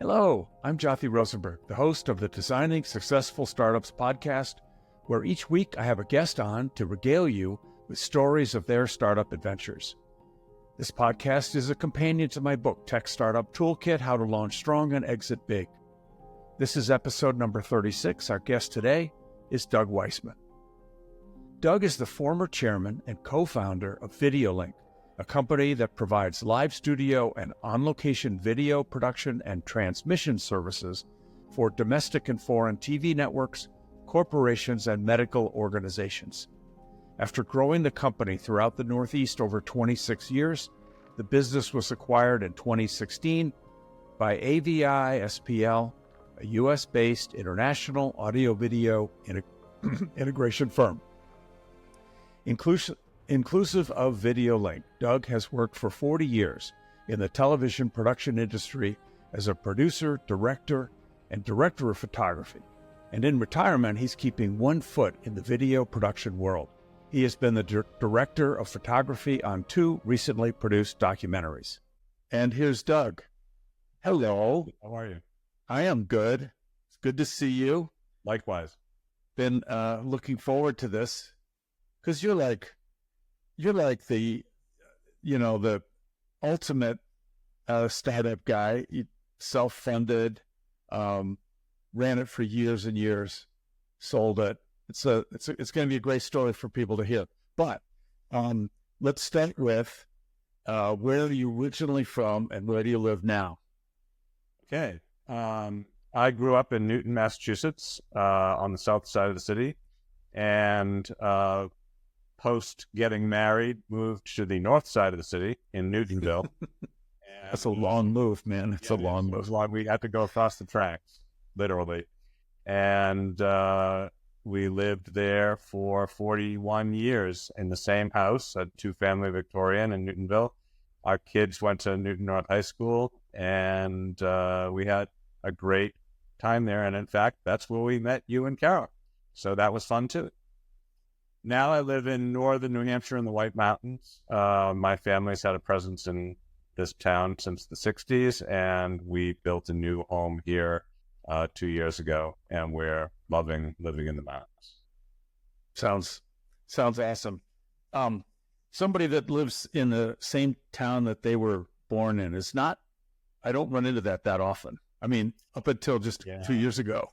Hello, I'm Jothy Rosenberg, the host of the Designing Successful Startups podcast, where each week I have a guest on to regale you with stories of their startup adventures. This podcast is a companion to my book, Tech Startup Toolkit, How to Launch Strong and Exit Big. This is episode number 36. Our guest today is Doug Weisman. Doug is the former chairman and co-founder of VideoLink, a company that provides live studio and on-location video production and transmission services for domestic and foreign TV networks, corporations, and medical organizations. After growing the company throughout the Northeast over 26 years, the business was acquired in 2016 by AVI SPL, a U.S.-based international audio-video integration firm. Inclusive of VideoLink, Doug has worked for 40 years in the television production industry as a producer, director, and director of photography. And in retirement, he's keeping one foot in the video production world. He has been the director of photography on 2 recently produced documentaries. And here's Doug. Hello. How are you? I am good. It's good to see you. Likewise. Been looking forward to this because you're like the, the ultimate startup guy. You self-funded, ran it for years and years, sold it. It's going to be a great story for people to hear. But let's start with where are you originally from and where do you live now? Okay. I grew up in Newton, Massachusetts, on the south side of the city, and post getting married, moved to the north side of the city in Newtonville. That's a long move, man. It's a long move. It was long. We had to go across the tracks, literally. And we lived there for 41 years in the same house, a 2-family Victorian in Newtonville. Our kids went to Newton North High School, and we had a great time there. And in fact, that's where we met you and Carol. So that was fun too. Now I live in northern New Hampshire in the White Mountains. My family's had a presence in this town since the 60s, and we built a new home here 2 years ago, and we're loving living in the mountains. Sounds awesome. Somebody that lives in the same town that they were born in is not, I don't run into that often. I mean, up until just 2 years ago.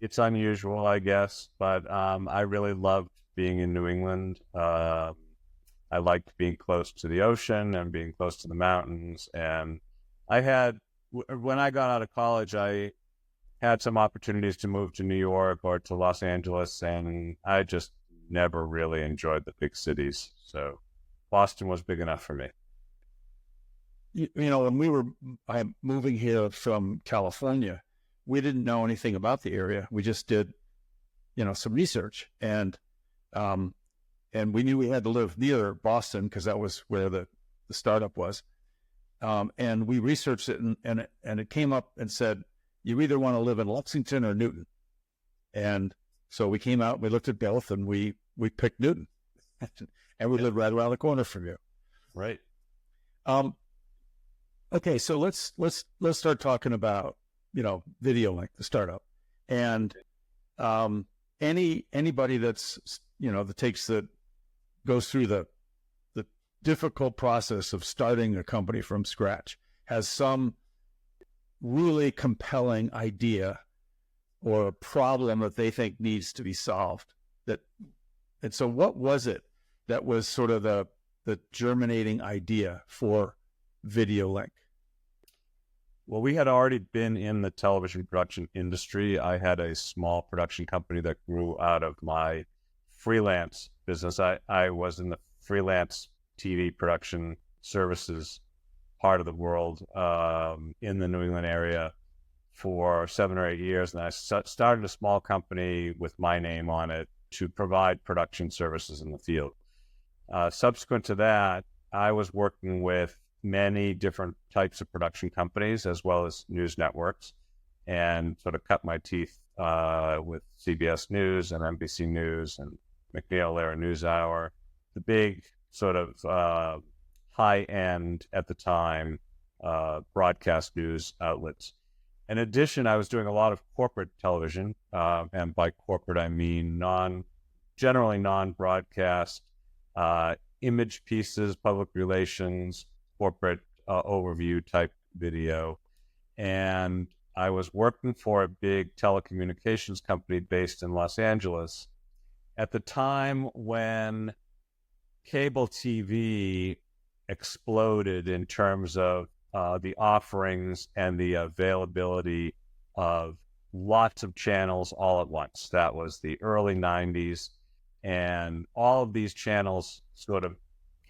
It's unusual, I guess, but I really loved being in New England. I liked being close to the ocean and being close to the mountains. And when I got out of college, I had some opportunities to move to New York or to Los Angeles, and I just never really enjoyed the big cities. So Boston was big enough for me. When we were moving here from California, we didn't know anything about the area. We just did, some research, and we knew we had to live near Boston because that was where the startup was. And we researched it, and it came up and said, you either want to live in Lexington or Newton. And so we came out, we looked at both, and we picked Newton. And we live right around the corner from you. Right. Okay, so let's start talking about, VideoLink, the startup. And anybody that's, that goes through the difficult process of starting a company from scratch has some really compelling idea or a problem that they think needs to be solved. And so what was it that was sort of the germinating idea for VideoLink? Well, we had already been in the television production industry. I had a small production company that grew out of my freelance business. I was in the freelance TV production services part of the world in the New England area for 7 or 8 years. And I started a small company with my name on it to provide production services in the field. Subsequent to that, I was working with many different types of production companies as well as news networks, and sort of cut my teeth with CBS News and NBC News and McNeil-Lehrer NewsHour, the big sort of high-end at the time broadcast news outlets. In addition, I was doing a lot of corporate television, and by corporate I mean generally non-broadcast image pieces, public relations, corporate overview type video. And I was working for a big telecommunications company based in Los Angeles at the time when cable TV exploded in terms of the offerings and the availability of lots of channels all at once. That was the early 90s. And all of these channels sort of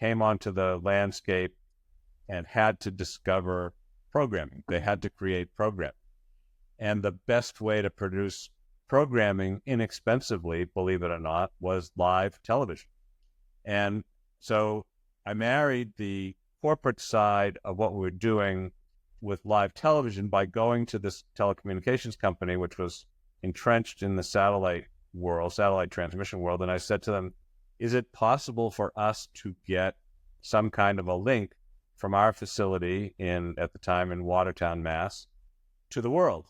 came onto the landscape and had to discover programming. They had to create programming. And the best way to produce programming inexpensively, believe it or not, was live television. And so I married the corporate side of what we were doing with live television by going to this telecommunications company, which was entrenched in the satellite transmission world. And I said to them, is it possible for us to get some kind of a link from our facility at the time in Watertown, Mass, to the world?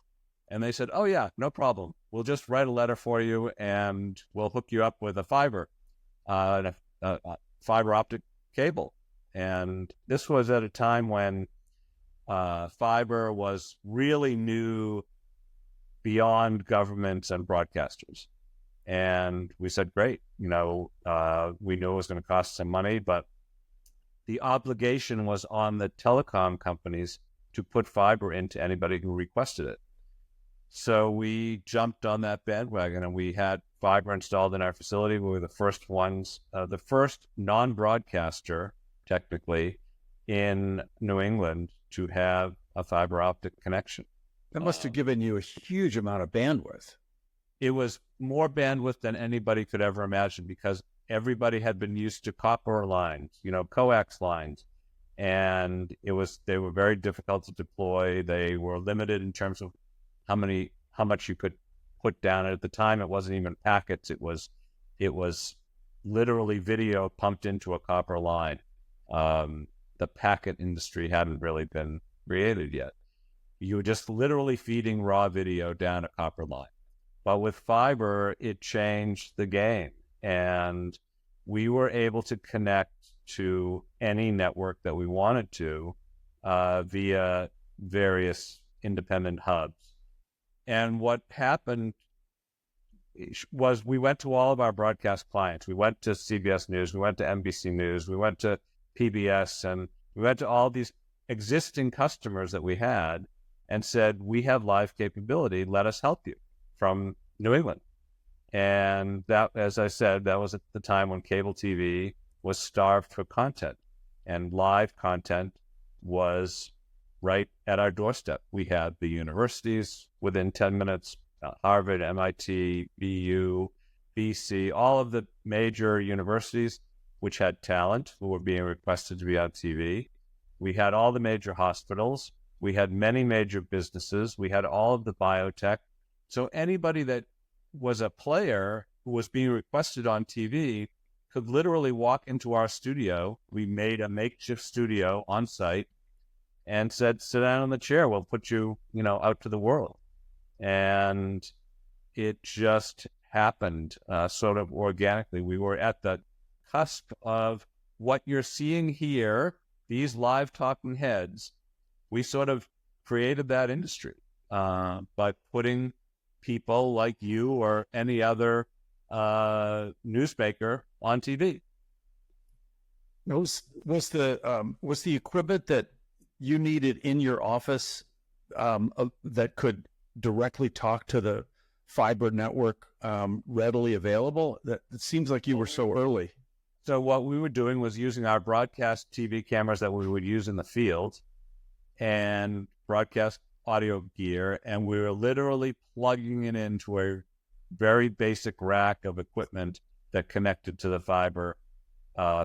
And they said, oh yeah, no problem. We'll just write a letter for you and we'll hook you up with a fiber optic cable. And this was at a time when fiber was really new beyond governments and broadcasters. And we said, great, we knew it was going to cost some money, but the obligation was on the telecom companies to put fiber into anybody who requested it. So we jumped on that bandwagon and we had fiber installed in our facility. We were the first ones, the first non-broadcaster, technically, in New England to have a fiber optic connection. That must have given you a huge amount of bandwidth. It was more bandwidth than anybody could ever imagine because everybody had been used to copper lines, coax lines, and they were very difficult to deploy. They were limited in terms of how much you could put down. At the time, it wasn't even packets. It was literally video pumped into a copper line. The packet industry hadn't really been created yet. You were just literally feeding raw video down a copper line. But with fiber, it changed the game. And we were able to connect to any network that we wanted to via various independent hubs. And what happened was we went to all of our broadcast clients. We went to CBS News, we went to NBC News, we went to PBS, and we went to all these existing customers that we had and said, we have live capability, let us help you, from New England. And that, as I said, that was at the time when cable TV was starved for content, and live content was right at our doorstep. We had the universities within 10 minutes, Harvard, MIT, BU, BC, all of the major universities which had talent who were being requested to be on TV. We had all the major hospitals. We had many major businesses. We had all of the biotech. So anybody that was a player who was being requested on TV could literally walk into our studio. We made a makeshift studio on site and said, sit down in the chair. We'll put you, out to the world. And it just happened sort of organically. We were at the cusp of what you're seeing here, these live talking heads. We sort of created that industry by putting people like you or any other newsmaker on TV. Was the equipment that you needed in your office that could directly talk to the fiber network readily available? That it seems like you were so early. So what we were doing was using our broadcast TV cameras that we would use in the field and broadcast audio gear, and we were literally plugging it into a very basic rack of equipment that connected to the fiber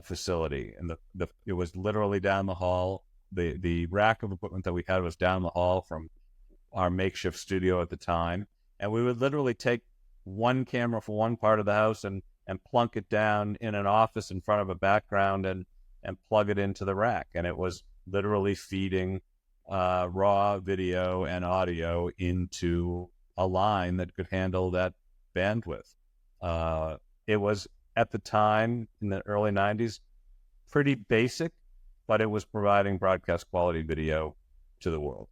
facility. And it was literally down the hall. The rack of equipment that we had was down the hall from our makeshift studio at the time. And we would literally take one camera for one part of the house and plunk it down in an office in front of a background and plug it into the rack. And it was literally feeding raw video and audio into a line that could handle that bandwidth. It was, at the time, in the early 90s, pretty basic, but it was providing broadcast quality video to the world.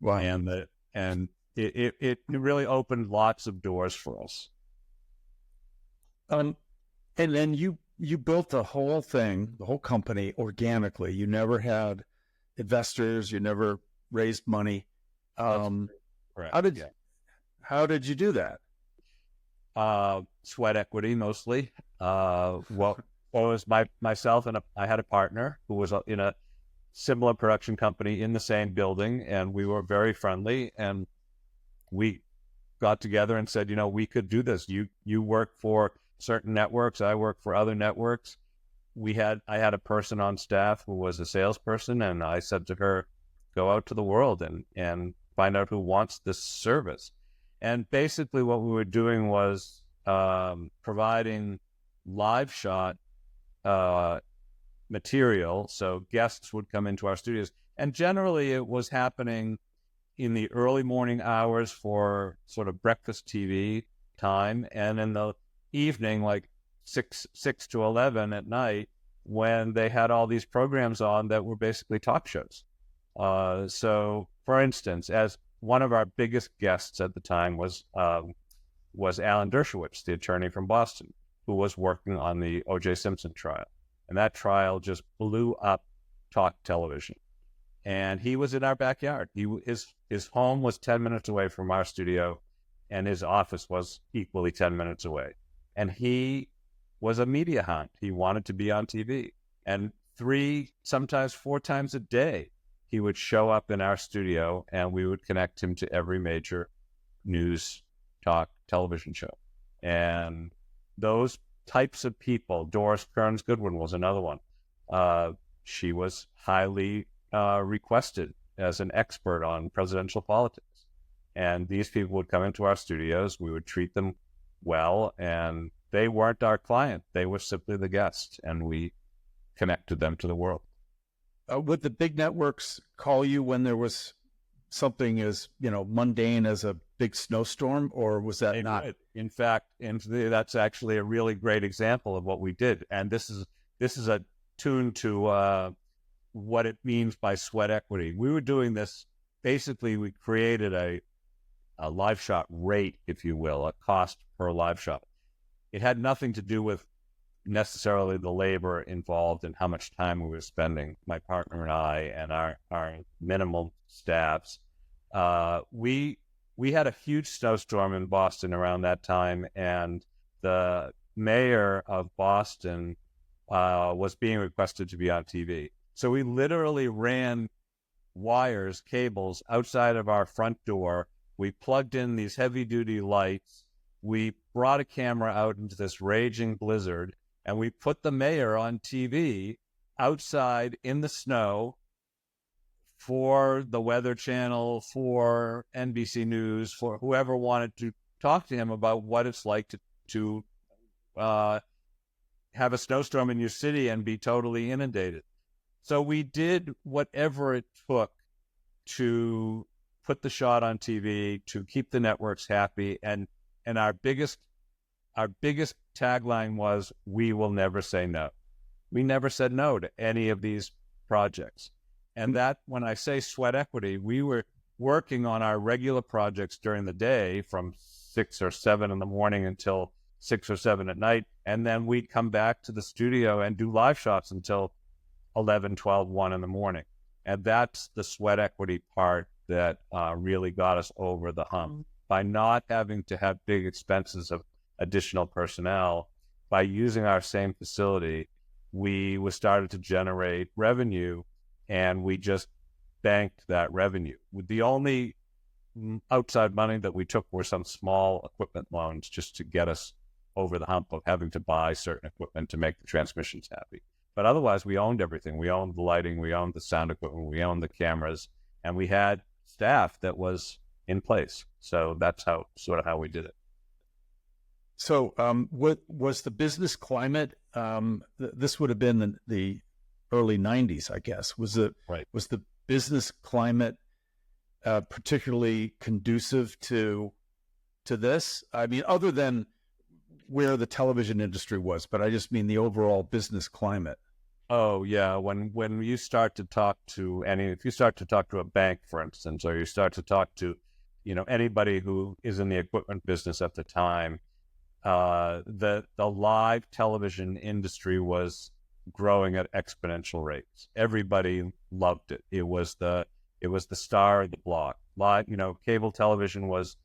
Wow. And it really opened lots of doors for us. And then you built the whole thing, the whole company, organically. You never had investors. You never raised money. Correct. How did you do that? Sweat equity mostly. Well, it was myself and I had a partner who was in a similar production company in the same building, and we were very friendly, and we got together and said, we could do this. You work for certain networks, I work for other networks. I had a person on staff who was a salesperson, and I said to her, go out to the world and find out who wants this service. And basically what we were doing was providing live shot material. So guests would come into our studios, and generally it was happening in the early morning hours for sort of breakfast TV time, and in the evening, like 6 to 11 at night, when they had all these programs on that were basically talk shows. So, for instance, as one of our biggest guests at the time was Alan Dershowitz, the attorney from Boston, who was working on the O.J. Simpson trial. And that trial just blew up talk television. And he was in our backyard. His home was 10 minutes away from our studio, and his office was equally 10 minutes away. And he was a media hunt. He wanted to be on TV. And 3, sometimes 4 times a day, he would show up in our studio, and we would connect him to every major news talk television show. And those types of people, Doris Kearns Goodwin was another one. She was highly requested as an expert on presidential politics. And these people would come into our studios. We would treat them well, and they weren't our client. They were simply the guest, and we connected them to the world. Would the big networks call you when there was something as mundane as a big snowstorm, or was that not? In fact, that's actually a really great example of what we did. And this is a tune to what it means by sweat equity. We were doing this. Basically, we created a live shot rate, if you will, a cost per live shot. It had nothing to do with necessarily the labor involved and how much time we were spending, my partner and I, and our minimal staffs. We had a huge snowstorm in Boston around that time, and the mayor of Boston was being requested to be on TV. So we literally ran wires, cables outside of our front door. We plugged in these heavy-duty lights. We brought a camera out into this raging blizzard, and we put the mayor on TV outside in the snow for the Weather Channel, for NBC News, for whoever wanted to talk to him about what it's like to have a snowstorm in your city and be totally inundated. So we did whatever it took to put the shot on TV, to keep the networks happy, and our biggest tagline was, we will never say no. We never said no to any of these projects. And that, when I say sweat equity, we were working on our regular projects during the day from 6 or 7 in the morning until 6 or 7 at night. And then we'd come back to the studio and do live shots until 11, 12, 1 in the morning. And that's the sweat equity part that really got us over the hump. By not having to have big expenses of additional personnel, by using our same facility, we started to generate revenue, and we just banked that revenue. With the only outside money that we took were some small equipment loans just to get us over the hump of having to buy certain equipment to make the transmissions happy. But otherwise, we owned everything. We owned the lighting, we owned the sound equipment, we owned the cameras, and we had staff that was in place. So that's how we did it. So what was the business climate? This would have been the early 90s, I guess. Was the business climate particularly conducive to this? I mean, other than where the television industry was, but I just mean the overall business climate. Oh yeah, when you start to talk to if you start to talk to a bank, for instance, or you start to talk to, anybody who is in the equipment business at the time, the live television industry was growing at exponential rates. Everybody loved it. It was the star of the block. Live, cable television was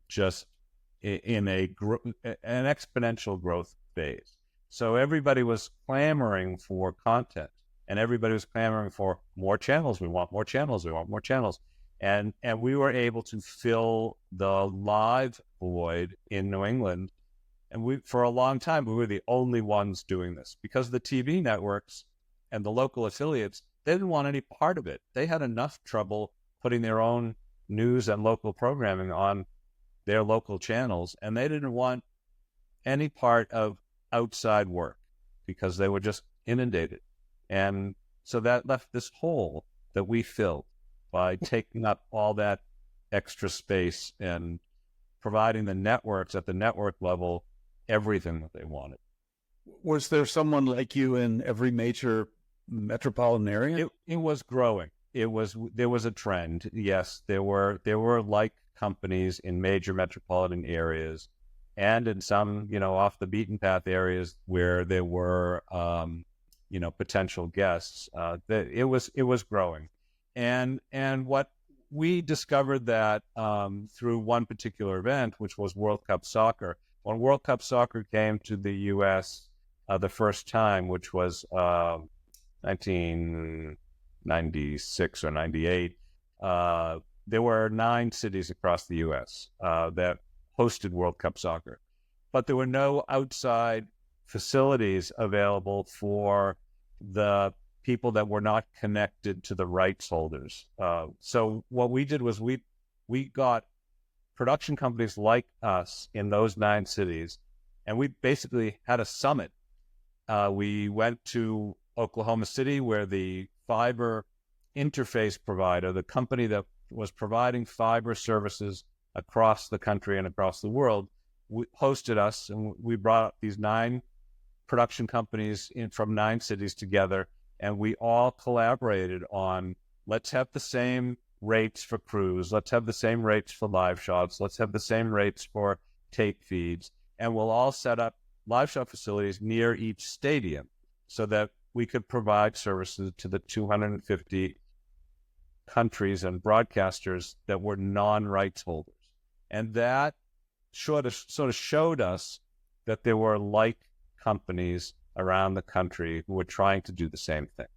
just in an exponential growth phase. So everybody was clamoring for content, and everybody was clamoring for more channels. We want more channels. We want more channels. And we were able to fill the live void in New England. And for a long time, we were the only ones doing this, because the TV networks and the local affiliates, they didn't want any part of it. They had enough trouble putting their own news and local programming on their local channels, and they didn't want any part of outside work because they were just inundated. And so that left this hole that we filled by taking up all that extra space and providing the networks at the network level everything that they wanted. Was there someone like you in every major metropolitan area? It was growing. There was a trend. Yes, there were like companies in major metropolitan areas, and in some, off the beaten path areas where there were, potential guests. It was growing, and what we discovered that through one particular event, which was World Cup Soccer. When World Cup Soccer came to the U.S. The first time, which was 1996 or 98, there were 9 cities across the U.S. That hosted World Cup Soccer, but there were no outside facilities available for the people that were not connected to the rights holders. So what we did was we got production companies like us in those 9 cities, and we basically had a summit. We went to Oklahoma City, where the fiber interface provider, the company that was providing fiber services across the country and across the world, hosted us, and we brought these 9 production companies from 9 cities together, and we all collaborated on, let's have the same rates for crews, let's have the same rates for live shots, let's have the same rates for tape feeds, and we'll all set up live shot facilities near each stadium so that we could provide services to the 250 countries and broadcasters that were non-rights holders. And that sort of showed us that there were like companies around the country who were trying to do the same thing.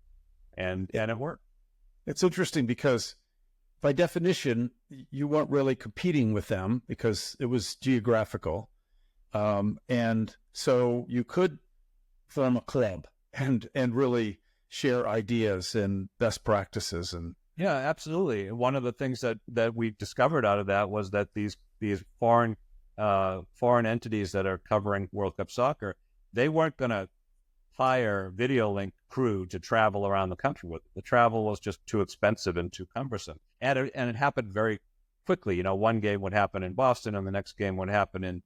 And it worked. It's interesting because by definition, you weren't really competing with them because it was geographical. And so you could form a club and really share ideas and best practices. And yeah, absolutely. One of the things that we discovered out of that was that these foreign entities that are covering World Cup Soccer, they weren't going to hire VideoLink crew to travel around the country with. The travel was just too expensive and too cumbersome. And it happened very quickly. One game would happen in Boston, and the next game would happen in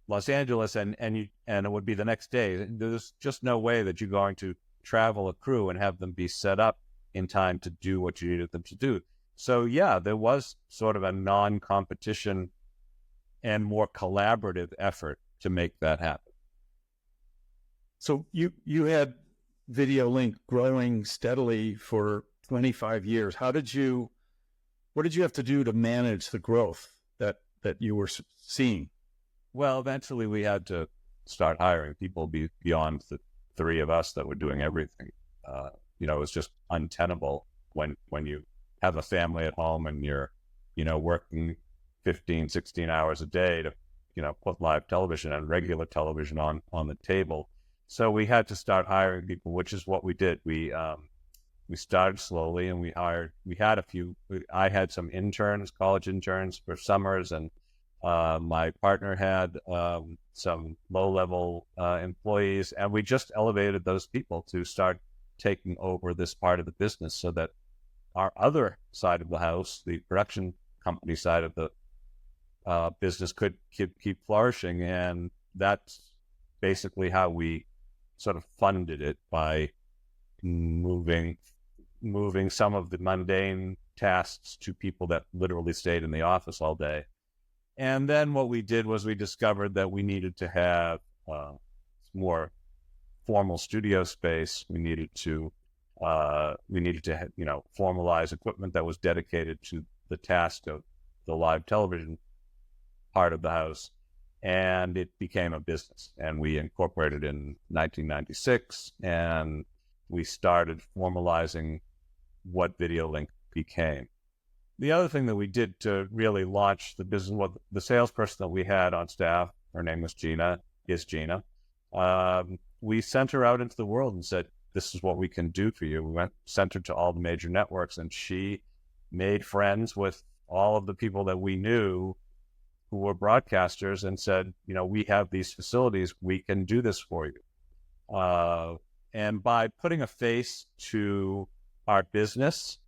Los Angeles, and it would be the next day. There's just no way that you're going to travel a crew and have them be set up in time to do what you needed them to do. So yeah, there was sort of a non-competition and more collaborative effort to make that happen. So you had VideoLink growing steadily for 25 years. What did you have to do to manage the growth that you were seeing? Well, eventually we had to start hiring people beyond the 3 of us that were doing everything. It was just untenable when you have a family at home and you're, working 15, 16 hours a day to, put live television and regular television on the table. So we had to start hiring people, which is what we did. We started slowly, and I had some interns, college interns for summers, and my partner had some low-level employees, and we just elevated those people to start taking over this part of the business so that our other side of the house, the production company side of the business, could keep flourishing. And that's basically how we sort of funded it, by moving some of the mundane tasks to people that literally stayed in the office all day. And then what we did was we discovered that we needed to have more formal studio space. We needed to formalize equipment that was dedicated to the task of the live television part of the house, and it became a business. And we incorporated in 1996, and we started formalizing what VideoLink became. The other thing that we did to really launch the business, was the salesperson that we had on staff, her name was Gina. We sent her out into the world and said, this is what we can do for you. We sent her to all the major networks, and she made friends with all of the people that we knew who were broadcasters and said, we have these facilities, we can do this for you. And by putting a face to our business,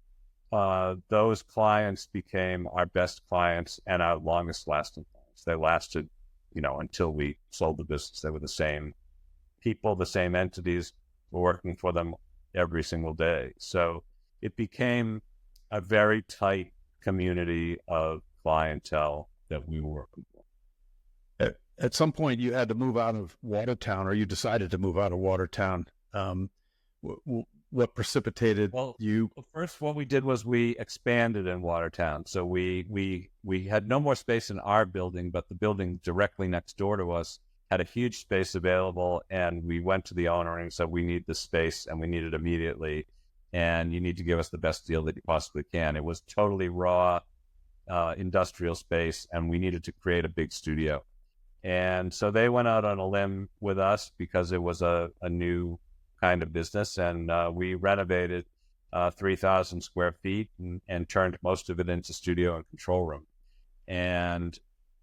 those clients became our best clients and our longest lasting clients. They lasted, until we sold the business. They were the same people, the same entities were working for them every single day. So it became a very tight community of clientele that we were working for. At some point, you had to move out of Watertown, or you decided to move out of Watertown. What precipitated you? Well, first, what we did was we expanded in Watertown. So we had no more space in our building, but the building directly next door to us had a huge space available. And we went to the owner and said, we need this space, and we need it immediately. And you need to give us the best deal that you possibly can. It was totally raw industrial space, and we needed to create a big studio. And so they went out on a limb with us because it was a new kind of business, and we renovated 3,000 square feet and turned most of it into studio and control room. And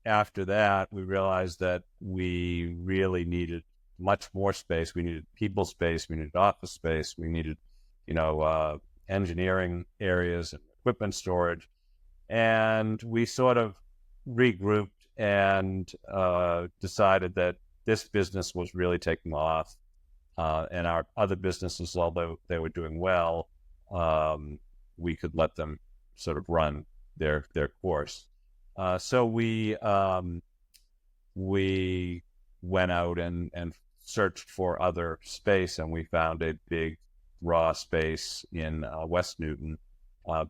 after that, we realized that we really needed much more space. We needed people space, we needed office space, we needed, engineering areas and equipment storage. And we sort of regrouped and decided that this business was really taking off. And our other businesses, although they were doing well, we could let them sort of run their course. So we went out and searched for other space, and we found a big raw space in West Newton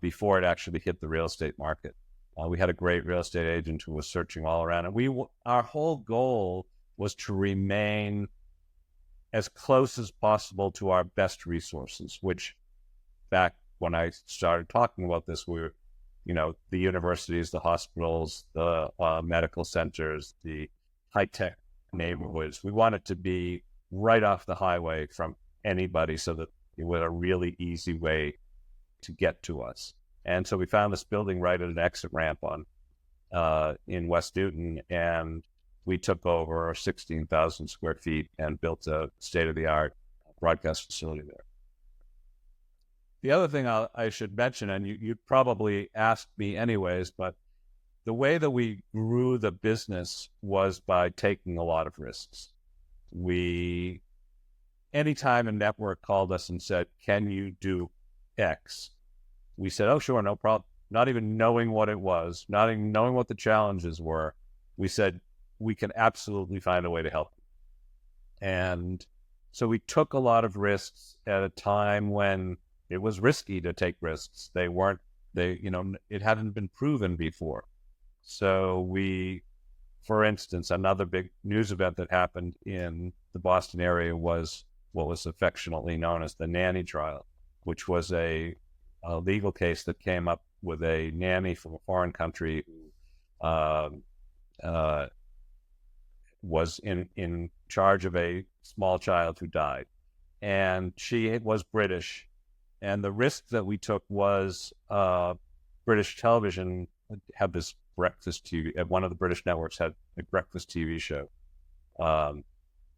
before it actually hit the real estate market. We had a great real estate agent who was searching all around, and our whole goal was to remain as close as possible to our best resources, which back when I started talking about this, we were, the universities, the hospitals, the medical centers, the high-tech neighborhoods. We wanted to be right off the highway from anybody so that it was a really easy way to get to us. And so we found this building right at an exit ramp in West Newton, and we took over 16,000 square feet and built a state-of-the-art broadcast facility there. The other thing I should mention, and you'd probably ask me anyways, but the way that we grew the business was by taking a lot of risks. Anytime a network called us and said, can you do X? We said, oh, sure, no problem. Not even knowing what it was, not even knowing what the challenges were, we said, we can absolutely find a way to help. And so we took a lot of risks at a time when it was risky to take risks. It hadn't been proven before. So for instance, another big news event that happened in the Boston area was what was affectionately known as the nanny trial, which was a legal case that came up with a nanny from a foreign country who was in charge of a small child who died. And she was British. And the risk that we took was British television had this breakfast TV. One of the British networks had a breakfast TV show.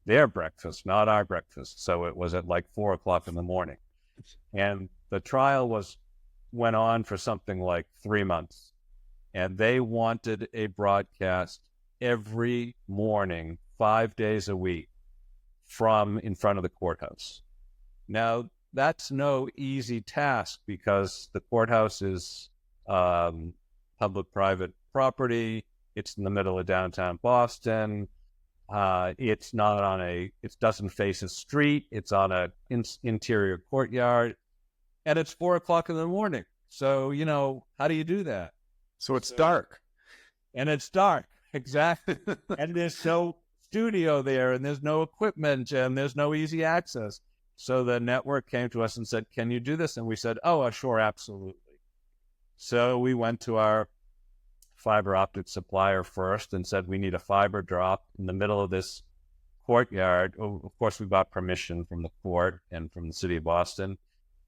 Their breakfast, not our breakfast. So it was at like 4 o'clock in the morning. And the trial went on for something like 3 months. And they wanted a broadcast every morning, 5 days a week, from in front of the courthouse. Now, that's no easy task because the courthouse is public-private property. It's in the middle of downtown Boston. It's not on it doesn't face a street. It's on a interior courtyard, and it's 4 o'clock in the morning. So, how do you do that? So it's dark. And it's dark. Exactly. And there's no studio there, and there's no equipment, and there's no easy access. So the network came to us and said, "Can you do this?" And we said, "Oh, sure, absolutely." So we went to our fiber optic supplier first and said, "We need a fiber drop in the middle of this courtyard." Of course, we got permission from the court and from the city of Boston.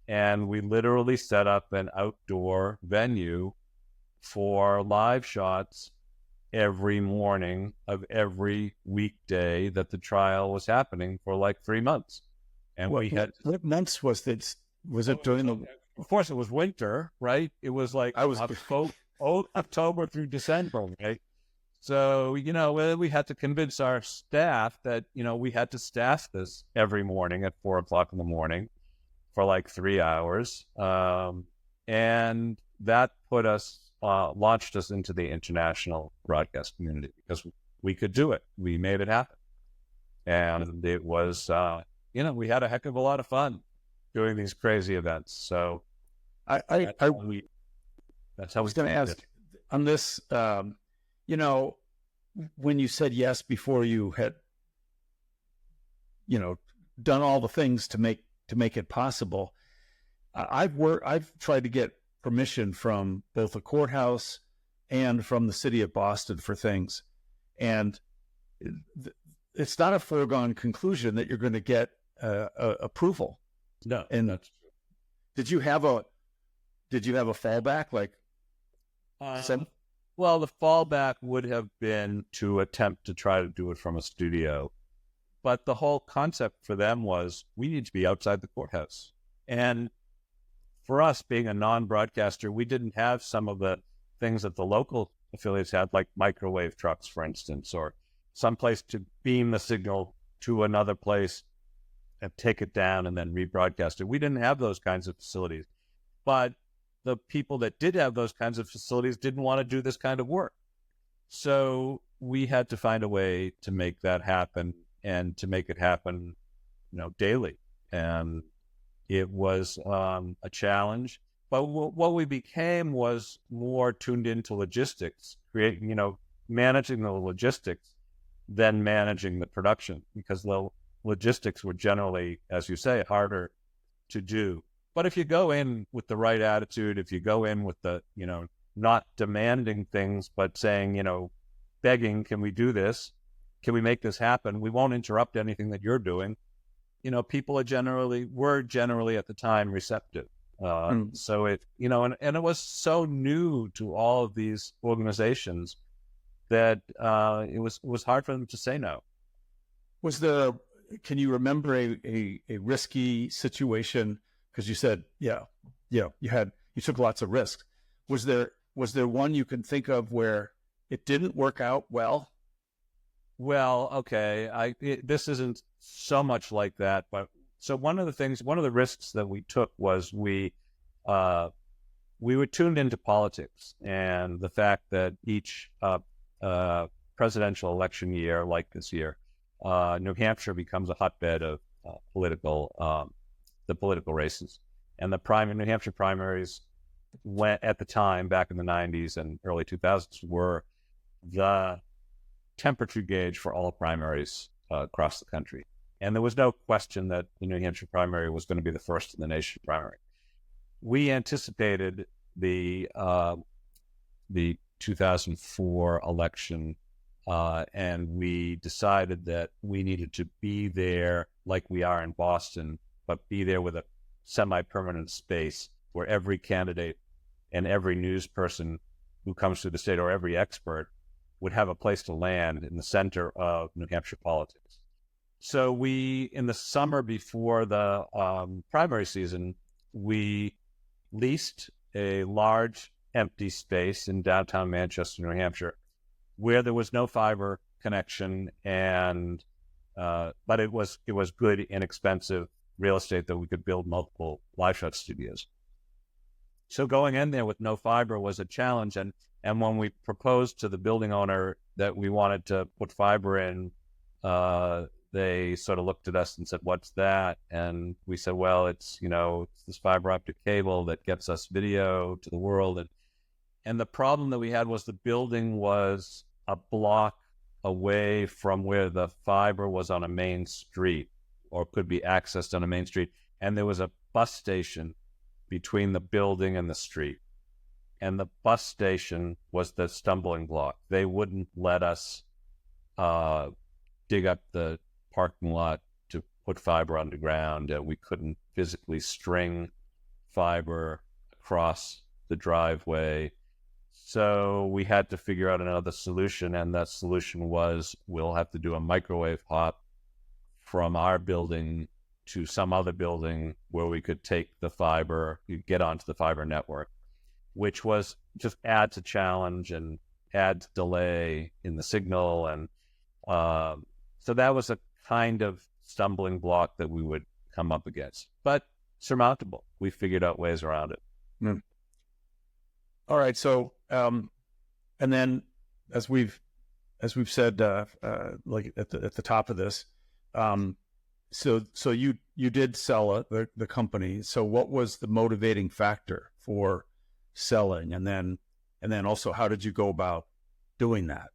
And we literally set up an outdoor venue for live shots every morning of every weekday that the trial was happening for like 3 months. And what months was it? Was it during the? Of course, it was winter, right? It was like October through December, right? So, we had to convince our staff that, we had to staff this every morning at 4 o'clock in the morning for like 3 hours. And that launched us into the international broadcast community because we could do it. We made it happen. And it was, we had a heck of a lot of fun doing these crazy events. So that's how I was going to ask on this, when you said yes before you had, done all the things to make it possible, I've tried to get permission from both the courthouse and from the city of Boston for things. And it's not a foregone conclusion that you're going to get approval. No, and that's true. Did you have a fallback? Well, the fallback would have been to attempt to try to do it from a studio. But the whole concept for them was we need to be outside the courthouse. And for us, being a non-broadcaster, we didn't have some of the things that the local affiliates had, like microwave trucks, for instance, or someplace to beam the signal to another place and take it down and then rebroadcast it. We didn't have those kinds of facilities. But the people that did have those kinds of facilities didn't want to do this kind of work. So we had to find a way to make that happen and to make it happen, daily. And it was a challenge. But what we became was more tuned into logistics, managing the logistics than managing the production, because the logistics were generally, as you say, harder to do. But if you go in with the right attitude, if you go in with the, not demanding things, but saying, begging, can we do this? Can we make this happen? We won't interrupt anything that you're doing. People were generally at the time receptive. So it, and it was so new to all of these organizations that it was hard for them to say no. Can you remember a risky situation? Because you said, you took lots of risks. Was there one you can think of where it didn't work out well? Well, okay, this isn't so much like that, but so one of the risks that we took was we were tuned into politics and the fact that each presidential election year, like this year, New Hampshire becomes a hotbed of the political races, and the New Hampshire primaries at the time, back in the 90s and early 2000s, were the temperature gauge for all primaries across the country. And there was no question that the New Hampshire primary was going to be the first in the nation primary. We anticipated the 2004 election, and we decided that we needed to be there like we are in Boston, but be there with a semi-permanent space where every candidate and every news person who comes to the state, or every expert, would have a place to land in the center of New Hampshire politics. So we, in the summer before the primary season, we leased a large empty space in downtown Manchester, New Hampshire, where there was no fiber connection, and but it was good, inexpensive real estate that we could build multiple live shot studios. So going in there with no fiber was a challenge, and when we proposed to the building owner that we wanted to put fiber in, they sort of looked at us and said, "What's that?" And we said, "Well, it's this fiber optic cable that gets us video to the world." And the problem that we had was the building was a block away from where the fiber was on a main street, or could be accessed on a main street, and there was a bus station between the building and the street. And the bus station was the stumbling block. They wouldn't let us dig up the parking lot to put fiber underground. We couldn't physically string fiber across the driveway. So we had to figure out another solution, and that solution was we'll have to do a microwave hop from our building to some other building where we could take the fiber, get onto the fiber network, which was just adds a challenge and adds delay in the signal. And so that was a kind of stumbling block that we would come up against, but surmountable. We figured out ways around it. Mm. All right. So, and then as we've said, like at the top of this, so you did sell the company. So what was the motivating factor for selling? And then also, how did you go about doing that?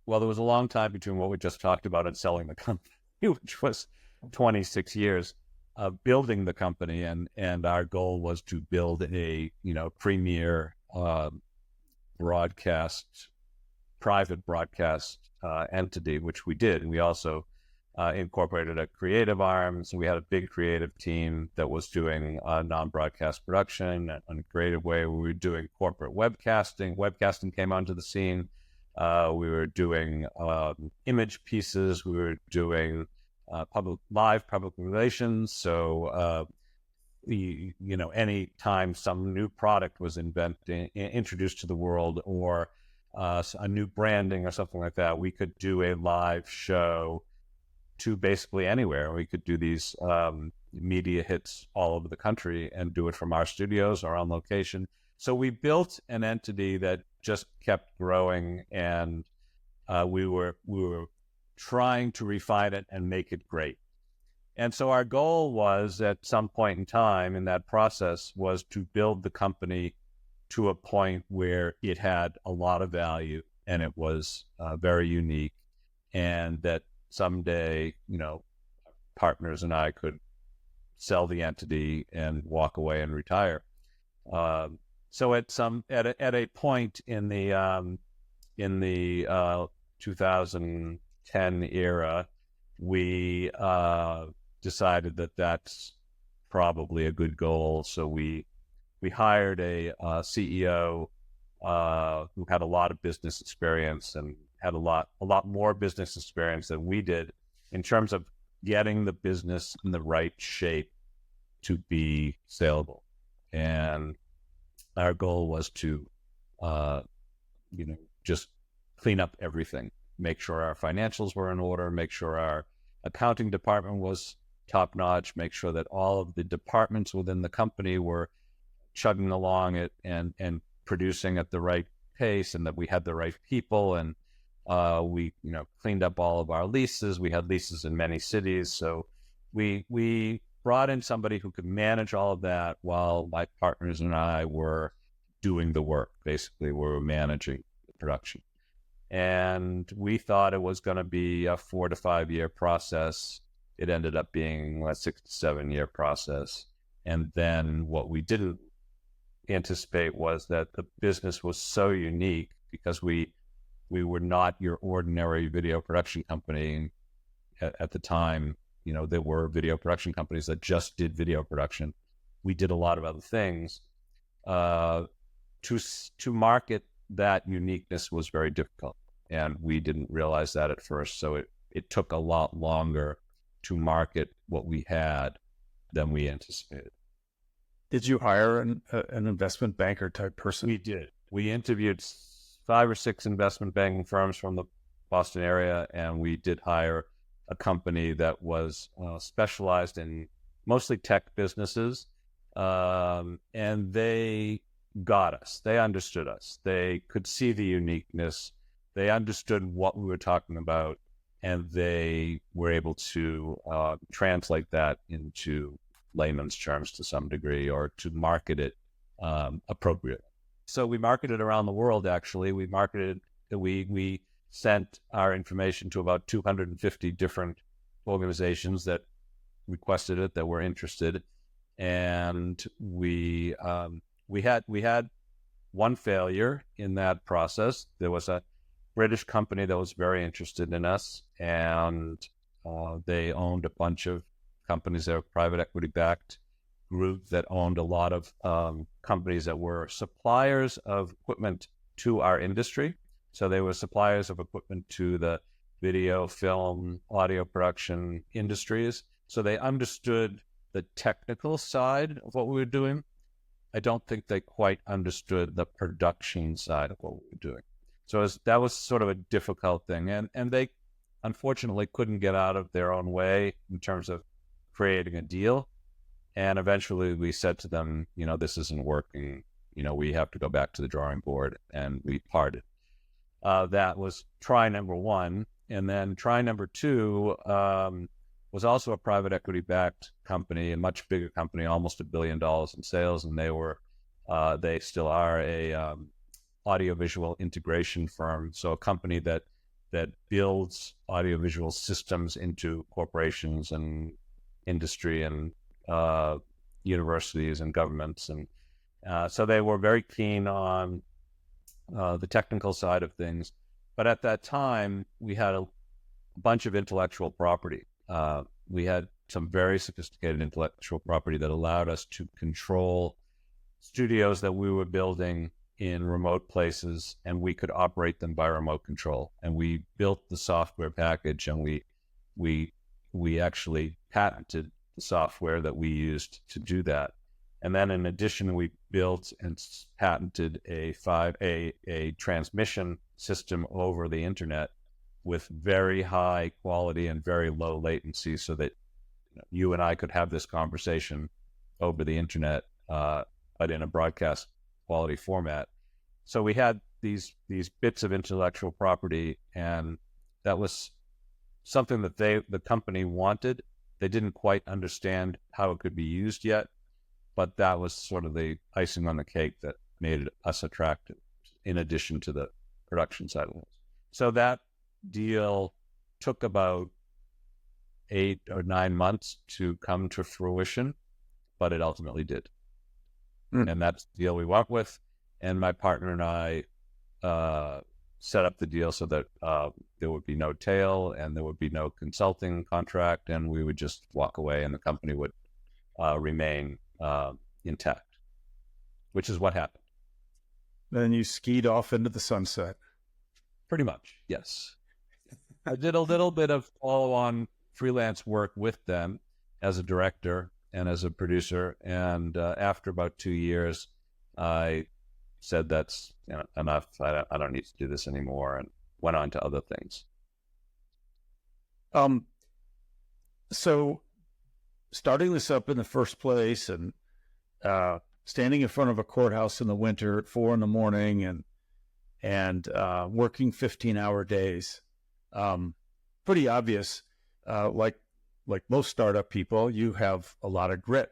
Well, there was a long time between what we just talked about and selling the company, which was 26 years of building the company. And our goal was to build a, premier private broadcast entity, which we did. And we also incorporated a creative arm. So we had a big creative team that was doing non-broadcast production in a creative way. We were doing corporate webcasting. Webcasting came onto the scene. We were doing image pieces. We were doing live public relations. So, any time some new product was introduced to the world, or a new branding or something like that, we could do a live show to basically anywhere. We could do these media hits all over the country and do it from our studios or on location. So we built an entity that just kept growing, and we were trying to refine it and make it great. And so our goal was, at some point in time in that process, was to build the company to a point where it had a lot of value and it was very unique, and that someday, partners and I could sell the entity and walk away and retire. So at a point in the 2010 era, we decided that that's probably a good goal. So we hired a CEO who had a lot of business experience and had a lot more business experience than we did in terms of getting the business in the right shape to be saleable. And our goal was to, just clean up everything, make sure our financials were in order, make sure our accounting department was top notch, make sure that all of the departments within the company were chugging along it and producing at the right pace, and that we had the right people. And we cleaned up all of our leases. We had leases in many cities, so we brought in somebody who could manage all of that while my partners and I were doing the work. Basically, we were managing the production. And we thought it was going to be a 4 to 5 year process. It ended up being a 6 to 7 year process. And then what we didn't anticipate was that the business was so unique, because we were not your ordinary video production company. At the time, there were video production companies that just did video production. We did a lot of other things. To market that uniqueness was very difficult, and we didn't realize that at first. So it took a lot longer to market what we had than we anticipated. Did you hire an investment banker type person? We did. We interviewed 5 or 6 investment banking firms from the Boston area, and we did hire a company that was specialized in mostly tech businesses, and they got us. They understood us. They could see the uniqueness. They understood what we were talking about, and they were able to translate that into layman's terms to some degree, or to market it appropriately. So we marketed around the world, actually. We sent our information to about 250 different organizations that requested it, that were interested. And we had one failure in that process. There was a British company that was very interested in us, and they owned a bunch of companies that were private equity backed group that owned a lot of companies that were suppliers of equipment to our industry. So they were suppliers of equipment to the video, film, audio production industries. So they understood the technical side of what we were doing. I don't think they quite understood the production side of what we were doing. So that was sort of a difficult thing. And they unfortunately couldn't get out of their own way in terms of creating a deal. And eventually we said to them, this isn't working. We have to go back to the drawing board, and we parted. That was try number one. And then try number two was also a private equity backed company, a much bigger company, almost $1 billion in sales. And they still are a audiovisual integration firm. So a company that builds audiovisual systems into corporations and industry and universities and governments. And so they were very keen on the technical side of things. But at that time, we had a bunch of intellectual property. We had some very sophisticated intellectual property that allowed us to control studios that we were building in remote places, and we could operate them by remote control. And we built the software package, and we actually patented the software that we used to do that. And then in addition, we built and patented a transmission system over the internet with very high quality and very low latency, so that you and I could have this conversation over the internet, but in a broadcast quality format. So we had these bits of intellectual property, and that was something that the company wanted. They didn't quite understand how it could be used yet, but that was sort of the icing on the cake that made us attractive, in addition to the production side of it. So that deal took about 8 or 9 months to come to fruition, but it ultimately did. And that's the deal we went with. And my partner and I set up the deal so that there would be no tail and there would be no consulting contract, and we would just walk away and the company would remain intact, which is what happened. Then you skied off into the sunset. Pretty much, yes. I did a little bit of follow-on freelance work with them as a director and as a producer. And after about 2 years, I said, that's enough. I don't need to do this anymore, and went on to other things. So starting this up in the first place, and standing in front of a courthouse in the winter at 4 a.m. and working 15-hour days, pretty obvious. Like most startup people, you have a lot of grit.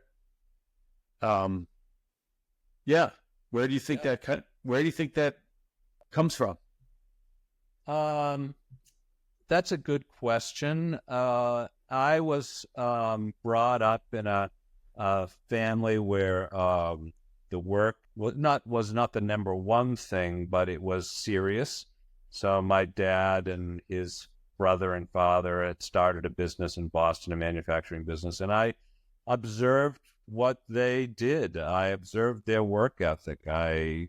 Yeah. Where do you think that comes from? That's a good question. I was brought up in a family where the work was not the number one thing, but it was serious. So my dad and his brother and father had started a business in Boston, a manufacturing business, and I observed what they did. I observed their work ethic. I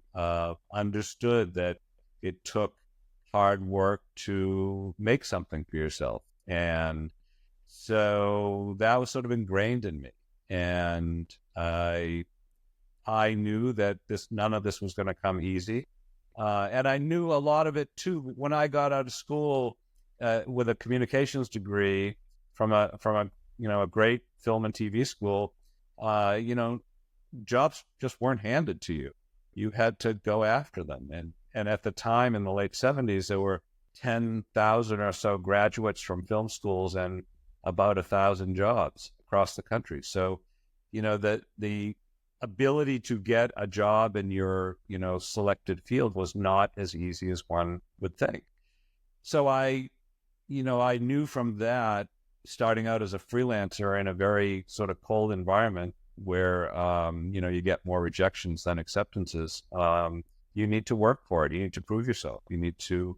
understood that it took hard work to make something for yourself. And So that was sort of ingrained in me. And I knew that none of this was going to come easy. And I knew a lot of it too. When I got out of school with a communications degree from a a great film and TV school, jobs just weren't handed to you. You had to go after them. And at the time in the late 70s, there were 10,000 or so graduates from film schools and about 1,000 jobs across the country. So, the ability to get a job in your, selected field was not as easy as one would think. So I knew from that, starting out as a freelancer in a very sort of cold environment where, you get more rejections than acceptances, you need to work for it. You need to prove yourself. You need to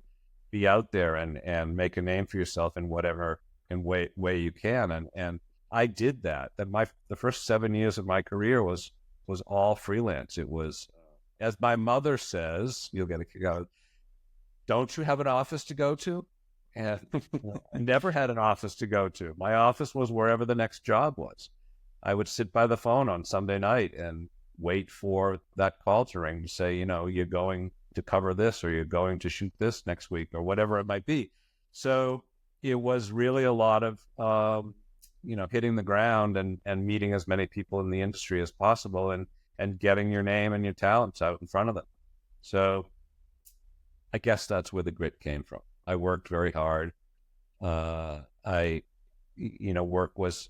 be out there and make a name for yourself in whatever way you can. And I did that. The first 7 years of my career was all freelance. It was, as my mother says, you'll get a kick out, don't you have an office to go to? And I never had an office to go to. My office was wherever the next job was. I would sit by the phone on Sunday night and wait for that call to ring to say, you're going to cover this, or you're going to shoot this next week, or whatever it might be. So it was really a lot of, hitting the ground and meeting as many people in the industry as possible and getting your name and your talents out in front of them. So I guess that's where the grit came from. I worked very hard. Work was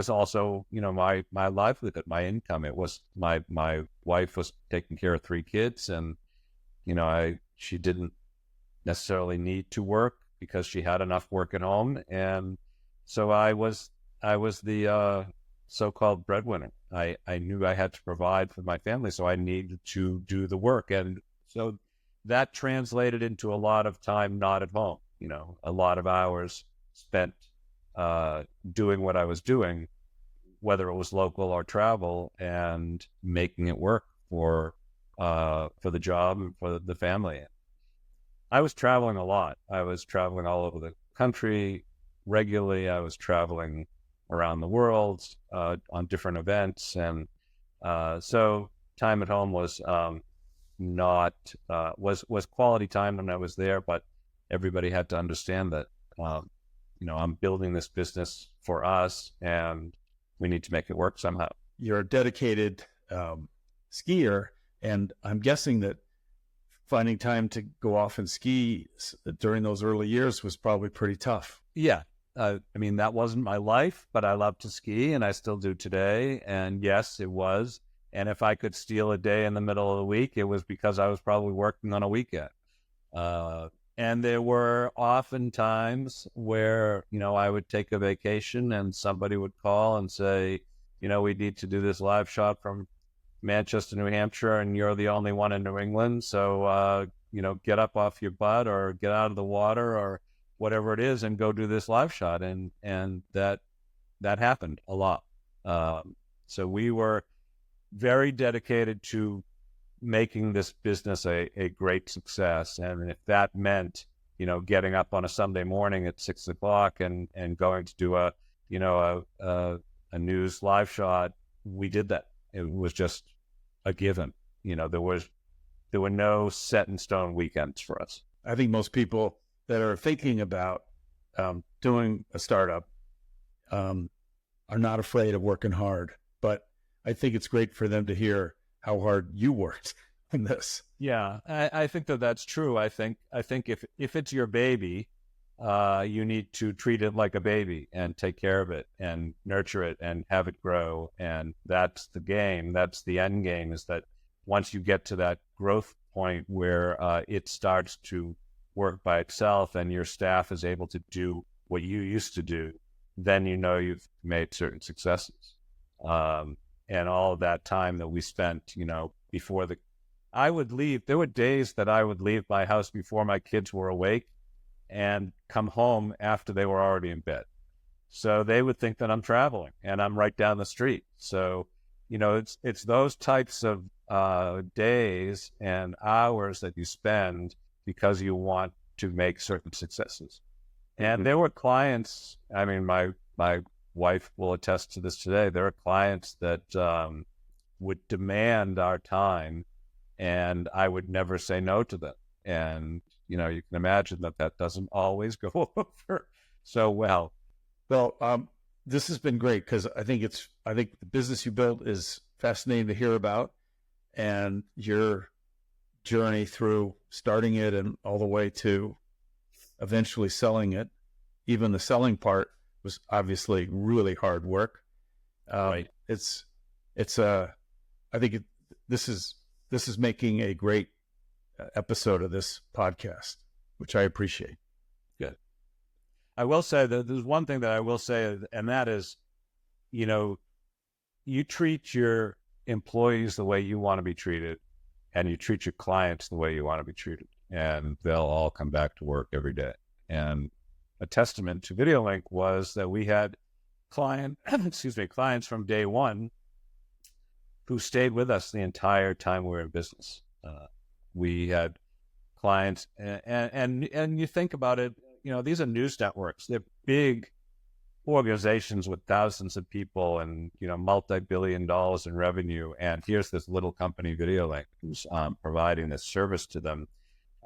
also, my livelihood, my income. It was my wife was taking care of 3 kids, and, she didn't necessarily need to work because she had enough work at home. And so I was the so-called breadwinner. I knew I had to provide for my family, so I needed to do the work. And so that translated into a lot of time not at home, a lot of hours spent doing what I was doing, whether it was local or travel, and making it work for the job and for the family. I was traveling a lot. I was traveling all over the country regularly. I was traveling around the world on different events, and so time at home was was quality time when I was there. But everybody had to understand that I'm building this business for us, and we need to make it work somehow. You're a dedicated skier, and I'm guessing that finding time to go off and ski during those early years was probably pretty tough. Yeah. That wasn't my life, but I love to ski, and I still do today. And yes, it was. And if I could steal a day in the middle of the week, it was because I was probably working on a weekend. And there were often times where, I would take a vacation and somebody would call and say, we need to do this live shot from Manchester, New Hampshire, and you're the only one in New England. So, get up off your butt or get out of the water or whatever it is and go do this live shot. And that happened a lot. So we were very dedicated to making this business a great success. And if that meant, getting up on a Sunday morning at 6 o'clock and going to do a news live shot, we did that. It was just a given. There were no set in stone weekends for us. I think most people that are thinking about doing a startup are not afraid of working hard, but I think it's great for them to hear how hard you worked in this. Yeah, I think that's true. I think if it's your baby, you need to treat it like a baby and take care of it and nurture it and have it grow. And that's the game. That's the end game, is that once you get to that growth point where it starts to work by itself and your staff is able to do what you used to do, then you've made certain successes. And all of that time that we spent, before I would leave, there were days that I would leave my house before my kids were awake and come home after they were already in bed. So they would think that I'm traveling and I'm right down the street. So, it's those types of days and hours that you spend because you want to make certain successes. And there were clients, my my wife will attest to this today. There are clients that would demand our time, and I would never say no to them. And, you can imagine that doesn't always go over so well. Well, this has been great because I think the business you built is fascinating to hear about, and your journey through starting it and all the way to eventually selling it. Even the selling part was obviously really hard work. Right. I think this is making a great episode of this podcast, which I appreciate. Good. I will say that there's one thing that I will say, and that is, you treat your employees the way you want to be treated, and you treat your clients the way you want to be treated, and they'll all come back to work every day. And a testament to VideoLink was that we had clients from day one who stayed with us the entire time we were in business. We had clients, and you think about it, these are news networks. They're big organizations with thousands of people and, multi-billion dollars in revenue. And here's this little company, VideoLink, who's providing this service to them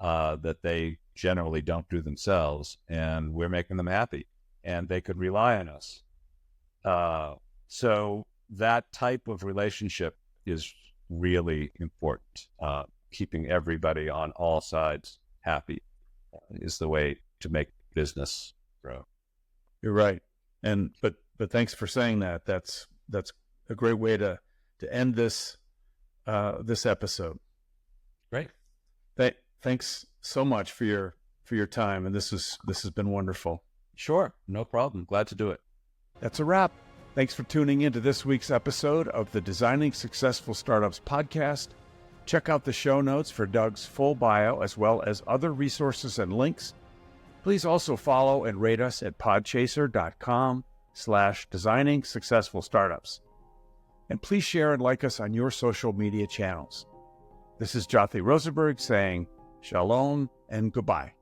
that they generally don't do themselves. And we're making them happy, and they could rely on us. So that type of relationship is really important. Keeping everybody on all sides happy is the way to make business grow. You're right. But thanks for saying that. That's a great way to end this episode. Great. Thanks so much for your time, and this has been wonderful. Sure, no problem. Glad to do it. That's a wrap. Thanks for tuning in to this week's episode of the Designing Successful Startups podcast. Check out the show notes for Doug's full bio, as well as other resources and links. Please also follow and rate us at podchaser.com/designing successful startups. And please share and like us on your social media channels. This is Jothi Rosenberg saying shalom and goodbye.